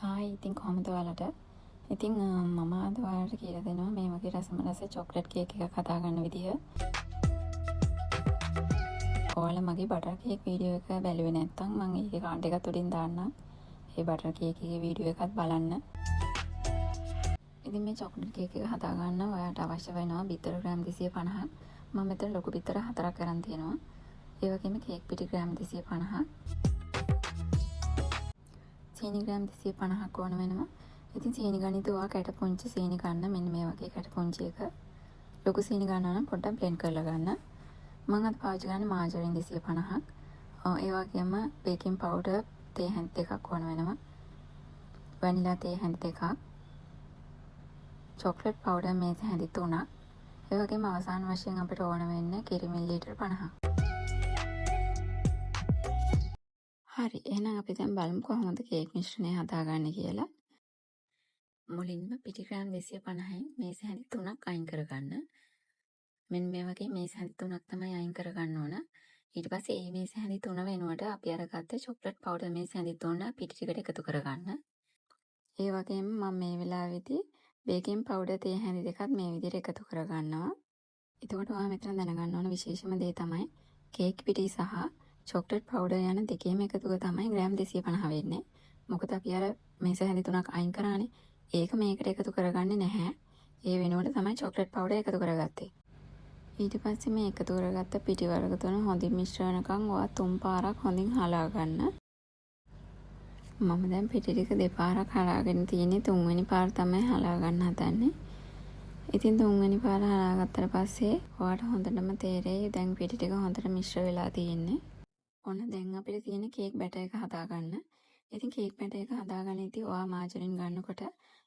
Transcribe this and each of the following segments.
Hi ඉතින් කොහොමද ඔයාලට? ඉතින් මම අද ඔයාලට කියලා දෙනවා මේ වගේ රසම රස චොක්ලට් කේක් එකක් හදාගන්න විදිහ. ඔයාලා මගේ බටර් කේක් වීඩියෝ එක බැලුවේ නැත්නම් මම ඒකේ කාඩ් එකත් උඩින් දාන්නම්. ඒ බටර් කේක් එකේ වීඩියෝ එකත් බලන්න. ඉතින් මේ චොක්ලට් කේක් එක හදාගන්න ඔයාලට අවශ්‍ය වෙනවා බිත්තර ග්‍රෑම් 250ක්. මම මෙතන ලොකු බිත්තර 4ක් අරන් තියෙනවා. ඒ වගේම කේක් පිටි ග්‍රෑම් 250ක්. සීනි ග්‍රෑම් 250ක් ඕන වෙනවා. ඉතින් සීනි ගණිතය ඔයා කැට පුංචි සීනි ගන්න මෙන්න මේ වගේ කැට පුංචි එක. ලොකු සීනි ගන්නවා නම් පොඩ්ඩක් බ්ලෙන්ඩ් කරලා ගන්න. මම අද පාවිච්චි කරන්නේ මාජරින් 250ක්. ඒ වගේම බේකින් පවුඩර් තේ හැඳි දෙකක් ඕන වෙනවා. වැනිලා තේ හැඳි දෙකක්. චොක්ලට් පවුඩර් මේස හැඳි 3ක්. ඒ වගේම අවසාන වශයෙන් අපිට ඕන වෙන්නේ කිරි මිලිලීටර් 50ක්. හරි එහෙනම් අපි දැන් බලමු කොහොමද කේක් මිශ්‍රණය හදාගන්නේ කියලා. මුලින්ම පිටි ග්‍රෑම් 250න් මේස හැඳි 3ක් අයින් කරගන්න. මෙන්න මේ වගේ මේස හැඳි 3ක් තමයි අයින් කරගන්න ඕන. ඊට පස්සේ මේ මේස හැඳි 3 වෙනුවට අපි අරගත්ත චොක්ලට් පවුඩර් මේස හැඳි 3 පිටි ටිකට එකතු කරගන්න. ඒ වගේම මම මේ වෙලාවේදී බේකින් පවුඩර් තේ හැඳි දෙකත් මේ විදිහට එකතු කරගන්නවා. එතකොට ඔයා මෙතන දැනගන්න ඕන විශේෂම දේ තමයි කේක් පිටි සහ චොක්ලට් පවුඩර් යන දෙකේම එකතුව තමයි ග්‍රෑම් 250 වෙන්නේ. මොකද අපි අර මේස හැඳි 3ක් අයින් කරානේ. ඒක මේකට එකතු කරගන්නේ නැහැ. ඒ වෙනුවට තමයි චොක්ලට් පවුඩර් එකතු කරගත්තේ. ඊට පස්සේ මේ එකතු කරගත්ත පිටි වර්ග තුන හොඳින් මිශ්‍ර වෙනකන් ඔයා 3 පාරක් හොඳින් හලා ගන්න. මම දැන් පිටි ටික දෙපාරක් හලාගෙන තියෙන්නේ. 3 වෙනි පාර තමයි හලා ගන්න හදන්නේ. ඉතින් 3 වෙනි පාර හලා ගත්තට පස්සේ ඔයාට හොඳටම තේරෙයි දැන් පිටි ටික හොඳට මිශ්‍ර වෙලා තියෙන්නේ. ඔන්න දැන් අපිට තියෙන කේක් බැටර් එක හදාගන්න. ඉතින් කේක් බැටර් එක හදාගන්න ඉතින් ඔයා මාජරින් ගන්නකොට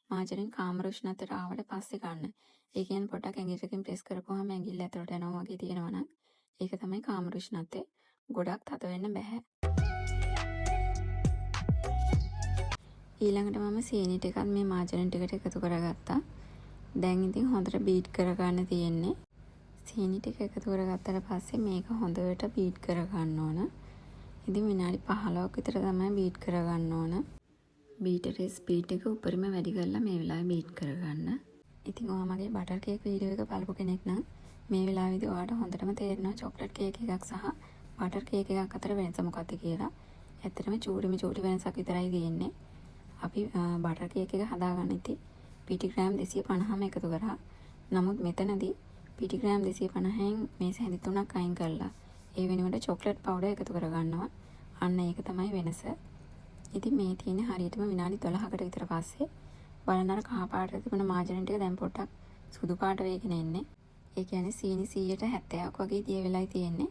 මාජරින් කාමර උෂ්ණත්වයට ආවට පස්සේ ගන්න. ඒ කියන්නේ පොඩ්ඩක් ඇඟිල්ලකින් ප්‍රෙස් කරපුවාම ඇඟිල්ල ඇතුලට යනවා වගේ තියෙනවා නම් ඒක තමයි කාමර උෂ්ණත්වය. ගොඩක් තද වෙන්න බෑ. ඊළඟට මම සීනි ටිකත් මේ මාජරින් ටිකට එකතු කරගත්තා. දැන් ඉතින් හොඳට බීට් කරගන්න තියෙන්නේ. සීනි ටික එකතු කරගත්තට පස්සේ මේක හොඳට බීට් කරගන්න ඕන. ඉතින් විනාඩි 15ක් විතර තමයි බීට් කරගන්න ඕන. බීටරේ ස්පීඩ් එක උඩරිම වැඩි කරලා මේ වෙලාවේ බීට් කරගන්න. ඉතින් ඔයා මගේ බටර් කේක් වීඩියෝ එක බලපු කෙනෙක් නම් මේ වෙලාවේදී ඔයාට හොඳටම තේරෙනවා චොක්ලට් කේක් එකක් සහ බටර් කේක් එකක් අතර වෙනස මොකක්ද කියලා. ඇත්තටම චූටි වෙනසක් විතරයි තියෙන්නේ. අපි බටර් කේක් එක හදාගන්න ඉතින් පිටි ග්‍රෑම් 250ම එකතු කරා. නමුත් මෙතනදී පිටි ග්‍රෑම් 250න් මේස හැඳි 3ක් අයින් කරලා ඒ වෙනුවට චොක්ලට් පවුඩර් එකතු කරගන්නවා. අන්න ඒක තමයි වෙනස. ඉතින් මේ තියෙන්නේ හරියටම විනාඩි 12කට විතර පස්සේ බලන්න අර කහ පාටට තිබුණ මාජරින් ටික දැන් පොඩ්ඩක් සුදු පාට වෙගෙන එන්නේ. ඒ කියන්නේ සීනි 170ක් වගේ දිය වෙලයි තියෙන්නේ.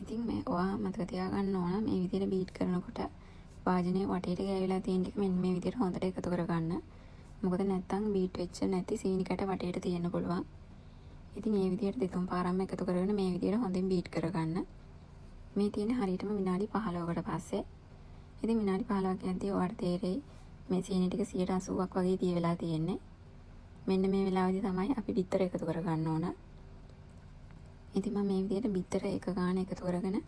ඉතින් මේ ඔයා මතක තියාගන්න ඕන මේ විදිහට බීට් කරනකොට වාජනයේ වටේට ගෑවිලා තියෙන ටික මෙන්න මේ විදිහට හොඳට එකතු කරගන්න. මොකද නැත්තම් බීට් වෙච්ච නැති සීනි කැට වටේට තියෙන්න පුළුවන්. ඉතින් මේ විදිහට දෙතුන් පාරක්ම එකතු කරගෙන මේ විදිහට හොඳින් බීට් කරගන්න. මේ තියෙන්නේ හරියටම විනාඩි 15කට පස්සේ. ඉතින් විනාඩි 15ක් යද්දී ඔයාලට තේරෙයි මේ සීනි ටික 80ක් වගේ දිය වෙලා තියෙන්නේ. මෙන්න මේ වෙලාවේදී තමයි අපි බිත්තර එකතු කරගන්න ඕන. ඉතින් මම මේ විදිහට බිත්තර එක ගාන එකතු කරගෙන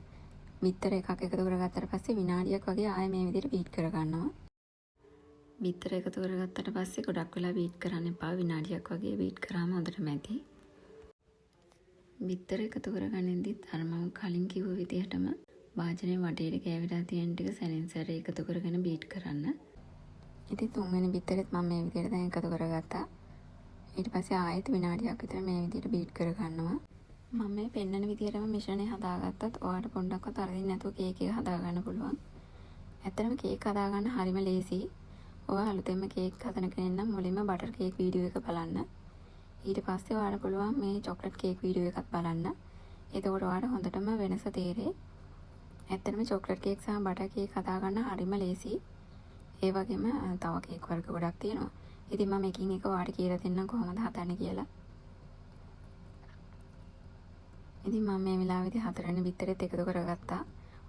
බිත්තර එකක් එකතු කරගත්තට පස්සේ විනාඩියක් වගේ ආයෙ මේ විදිහට බීට් කරගන්නවා. බිත්තර එකතු කරගත්තට පස්සේ ගොඩක් වෙලා බීට් කරන්න එපා. විනාඩියක් වගේ බීට් කරාම හොඳටම ඇති. බිත්තර එකතු කරගනින්දිත් අර මම කලින් කිව්ව විදිහටම වාජනයේ වටේට ගෑවිලා තියෙන ටික සැරින් සැරේ එකතු කරගෙන බීට් කරන්න. ඉතින් 3 වෙනි බිත්තරෙත් මම මේ විදිහට දැන් එකතු කරගත්තා. ඊට පස්සේ ආයෙත් විනාඩියක් විතර මේ විදිහට බීට් කරගන්නවා. මම මේ පෙන්නන විදිහටම මිශ්‍රණය හදාගත්තත් ඔයාලට පොඩ්ඩක්වත් අරදින්න නැතුව කේක් එක හදාගන්න පුළුවන්. ඇත්තටම කේක් හදාගන්න හරිම ලේසියි. ඔයා අලුතෙන්ම කේක් හදන කෙනෙක් නම් මුලින්ම බටර් කේක් වීඩියෝ එක බලන්න. ඊට පස්සේ ඔයාලට පුළුවන් මේ චොක්ලට් කේක් වීඩියෝ එකත් බලන්න. එතකොට ඔයාලට හොඳටම වෙනස තේරෙයි. ඇත්තටම චොක්ලට් කේක් සහ බටර් කේක් හදාගන්න හරිම ලේසියි. ඒ වගේම තව කේක් වර්ග ගොඩක් තියෙනවා. ඉතින් මම එකින් එක ඔයාලට කියලා දෙන්නම් කොහොමද හදන්නේ කියලා. ඉතින් මම මේ වෙලාවේදී 4 වෙනි බිත්තරෙත් එකතු කරගත්තා.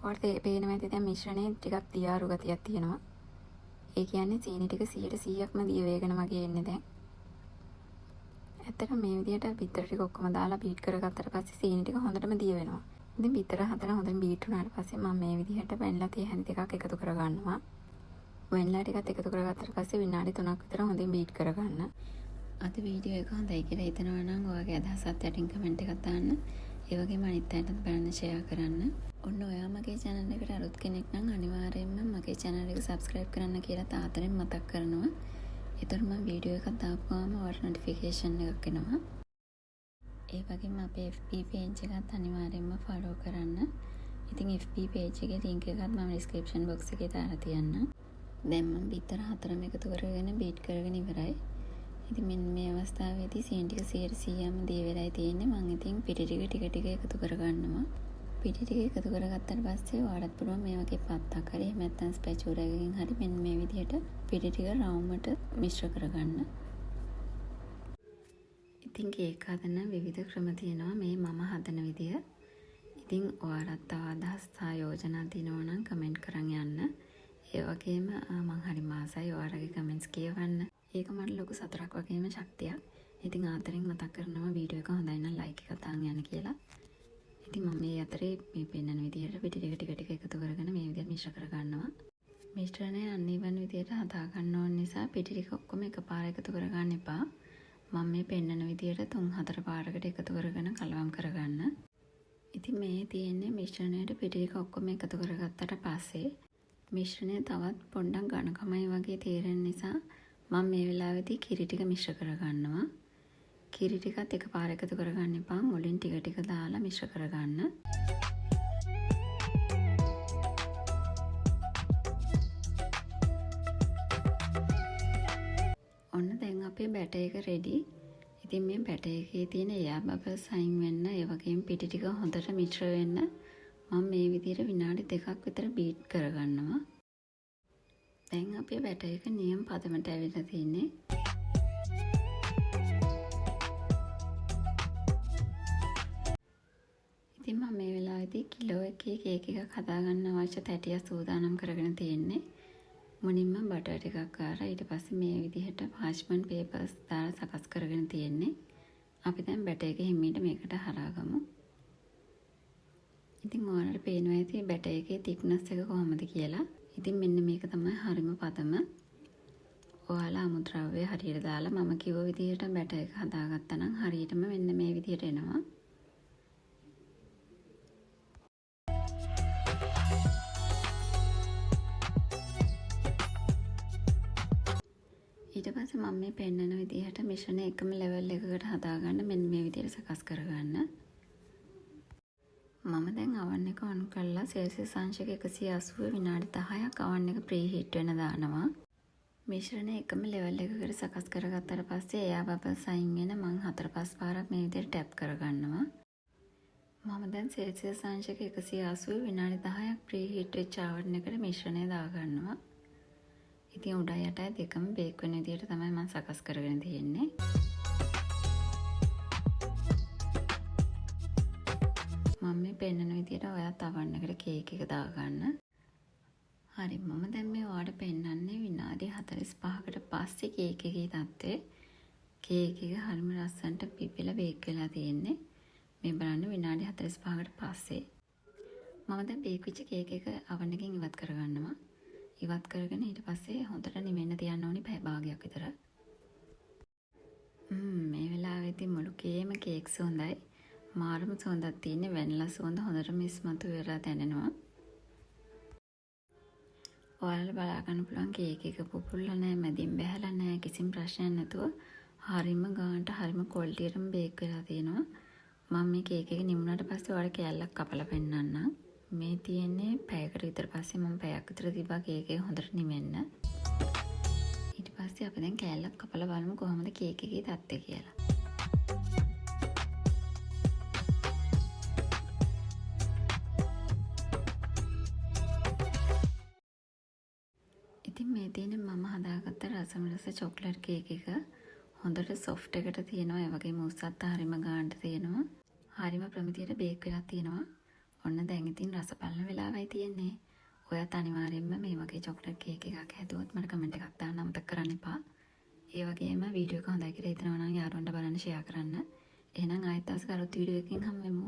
ඔයාලට පේනවා ඇති දැන් මිශ්‍රණය ටිකක් දියාරු ගතියක් තියෙනවා. ඒ කියන්නේ සීනි ටික 100%ක්ම දිය වේගන වගේ එන්නේ දැන්. ඇත්තටම මේ විදිහට බිත්තර ටික ඔක්කොම දාලා බීට් කරගත්තට පස්සේ සීනි ටික හොඳටම දිය වෙනවා. ඉතින් බිත්තර හදලා හොඳට බීට් වුණාට පස්සේ මම මේ විදිහට වැනිලා තේ හැඳි දෙකක් එකතු කරගන්නවා. වෙනිලා ටිකත් එකතු කරගත්තට පස්සේ විනාඩි 3ක් විතර හොඳින් බීට් කරගන්න. අද වීඩියෝ එක හොඳයි කියලා හිතනවා නම් ඔයාගේ අදහසත් යටින් කමෙන්ට් එකක් දාන්න. ඒ වගේම අනිත් අයටත් බලන්න ෂෙයා කරන්න. ඔන්න ඔයා මගේ channel එකට අලුත් කෙනෙක් නම් අනිවාර්යයෙන්ම මගේ channel එක subscribe කරන්න කියලා තාත්තෙන් මතක් කරනවා. ඒතර මම වීඩියෝ එකක් දාපුවාම ඔයාලට notification එකක් එනවා. ඒ වගේම අපේ FB page එකත් අනිවාර්යයෙන්ම follow කරන්න. ඉතින් FB page එකේ link එකත් මම description box එකේ දාලා තියන්නම්. දැන් මම බිත්තර 4ම එකතු කරගෙන බීට් කරගෙන ඉවරයි. ඉතින් මෙන්න මේ අවස්ථාවේදී සීන් ටික 100%ම දී වෙලයි තියෙන්නේ. මම ඉතින් පිටි ටික එකතු කරගන්නවා. පිටි ටික එකතු කරගත්තට පස්සේ ඔයාලට පුළුවන් මේ වගේ පත්තක් හරි එහෙම නැත්නම් ස්පැචුලා එකකින් හරි මෙන්න මේ විදිහට පිටි ටික රවුමට මිශ්‍ර කරගන්න. ඉතින් කේක් හදන විවිධ ක්‍රම තියෙනවා. මේ මම හදන විදිය. ඉතින් ඔයාලට තව අදහස් සහ යෝජනා තියෙනවා නම් කමෙන්ට් කරන් යන්න. ඒ වගේම මම හරි මාසයි ඔයාලගේ කමෙන්ට්ස් කියවන්න. ඒක මට ලොකු සතුටක් වගේම ශක්තියක්. ඉතින් ආදරෙන් මතක් කරනවා වීඩියෝ එක හොඳයි නම් ලයික් එකක් දාන්න යන්න කියලා. ඉතින් මම මේ අතරේ මේ පෙන්නන විදිහට පිටි ටික එකතු කරගෙන මේ විදිහට මිශ්‍ර කරගන්නවා. මිශ්‍රණය අනිවන් විදිහට හදා ගන්න ඕන නිසා පිටි ටික ඔක්කොම එකපාර එකතු කරගන්න එපා. මම මේ පෙන්නන විදිහට 3-4 පාරකට එකතු කරගෙන කලවම් කරගන්න. ඉතින් මේ තියෙන්නේ මිශ්‍රණයට පිටි ටික ඔක්කොම එකතු කරගත්තට පස්සේ මිශ්‍රණය තවත් පොඩ්ඩක් ඝනකමයි වගේ තේරෙන නිසා මම මේ වෙලාවේදී කිරි ටික මිශ්‍ර කරගන්නවා. කිරි ටිකත් එකපාර එකතු කරගන්න එපා. මුලින් ටික දාලා මිශ්‍ර කරගන්න. ඔන්න දැන් අපේ බැටර් එක රෙඩි. ඉතින් මේ බැටර් එකේ තියෙන එයා බබල්ස් අයින් වෙන්න, ඒ වගේම පිටි ටික හොඳට මිශ්‍ර වෙන්න මම මේ විදිහට විනාඩි 2ක් විතර බීට් කරගන්නවා. දැන් අපේ බැටර් එක නියම පදමට ඇවිල්ලා තියෙන්නේ. ඉතින් මම මේ වෙලාවේදී කිලෝ එකේ කේක් එකක් හදාගන්න අවශ්‍ය තැටිය සූදානම් කරගෙන තියෙන්නේ. මුලින්ම බටර් ටිකක් ගාලා ඊට පස්සේ මේ විදිහට පාර්ච්මන්ට් පේපර්ස් දාලා සකස් කරගෙන තියෙන්නේ. අපි දැන් බැටර් එක හිමීට මේකට හරාගමු. ඉතින් ඔයාලට පේනවා ඇති බැටර් එකේ thickness එක කොහොමද කියලා. ඉතින් මෙන්න මේක තමයි හරිම පදම. ඔයාලා අමුද්‍රව්‍ය හරියට දාලා මම කිව්ව විදිහට බැටර් එක හදාගත්තා නම් හරියටම මෙන්න මේ විදිහට එනවා. ඊට පස්සේ මම මේ පෙන්නන විදිහට මිශ්‍රණය එකම ලෙවල් එකකට හදාගන්න මෙන්න මේ විදිහට සකස් කරගන්න. මම දැන් oven එක on කරලා සෙල්සියස් අංශක 180 විනාඩි 10ක් oven එක ප්‍රීහීට් වෙන දානවා. මිශ්‍රණය එකම ලෙවල් එකකට සකස් කරගත්තට පස්සේ එයා බබල්ස් අයින් වෙන මම 4-5 පාරක් මේ විදිහට ටැප් කරගන්නවා. මම දැන් සෙල්සියස් අංශක 180 විනාඩි 10ක් ප්‍රීහීට් වෙච්ච oven එකට මිශ්‍රණය දාගන්නවා. ඉතින් උඩ යට දෙකම බේක් වෙන විදිහට තමයි මම සකස් කරගෙන තියෙන්නේ. මම මේ පෙන්නන විදිහට ඔයාත් oven එකට කේක් එක දාගන්න. හරි මම දැන් මේ ඔයාලට පෙන්නන්නේ විනාඩි 45කට පස්සේ කේක් එකේ තත්ත්වය. කේක් එක හරිම ලස්සනට පිපිලා බේක් වෙලා තියෙන්නේ. මේ බලන්න විනාඩි 45කට පස්සේ. මම දැන් බේක් වෙච්ච කේක් එක oven එකෙන් ඉවත් කරගන්නවා. ඉවත් කරගෙන ඊට පස්සේ හොඳට නිවෙන්න තියන්න ඕනි පැය භාගයක් විතර. මේ වෙලාවේදී මුළු කේම කේක් සුවඳයි. මාරම සුවඳක් තියෙන්නේ. වැනිලා සුවඳ හොඳටම ඉස්මතු වෙලා දැනෙනවා. ඔයාලා බලා ගන්න පුළුවන් කේක් එක පුපුරලා නැහැ, මැදින් බැහැලා නැහැ, කිසිම ප්‍රශ්නයක් නැතුව හරිම ගානට හරිම ක්වොලිටියටම බේක් වෙලා තියෙනවා. මම මේ කේක් එක නිමුණාට පස්සේ ඔයාලට කෑල්ලක් කපලා පෙන්නන්නම්. මේ තියෙන්නේ පැයකට විතර පස්සේ මම පැයක් විතර තිබ්බා කේක් එක හොඳට නිවෙන්න. ඊට පස්සේ අපි දැන් කෑල්ලක් කපලා බලමු කොහොමද කේක් එකේ තත්ත්වය කියලා. ඉතින් මේ තියෙන්නේ මම හදාගත්ත රසමරස චොක්ලට් කේක් එක. හොඳට සොෆ්ට් එකට තියෙනවා. ඒ වගේම උස්සත් හරිම ගානට තියෙනවා. හරිම ප්‍රමිතියට බේක් වෙලා තියෙනවා. ඔන්න දැන් ඉතින් රස බලන වෙලාවයි තියෙන්නේ. ඔයත් අනිවාර්යෙන්ම මේ වගේ චොක්ලට් කේක් එකක් හැදුවොත් මට කමෙන්ට් එකක් දාන්න අමතක කරන්න එපා. ඒ වගේම වීඩියෝ එක හොඳයි කියලා හිතනවා නම් යාළුවන්ට බලන්න ෂෙයා කරන්න. එහෙනම් ආයෙත් අලුත් වීඩියෝ එකකින් හමු වෙමු.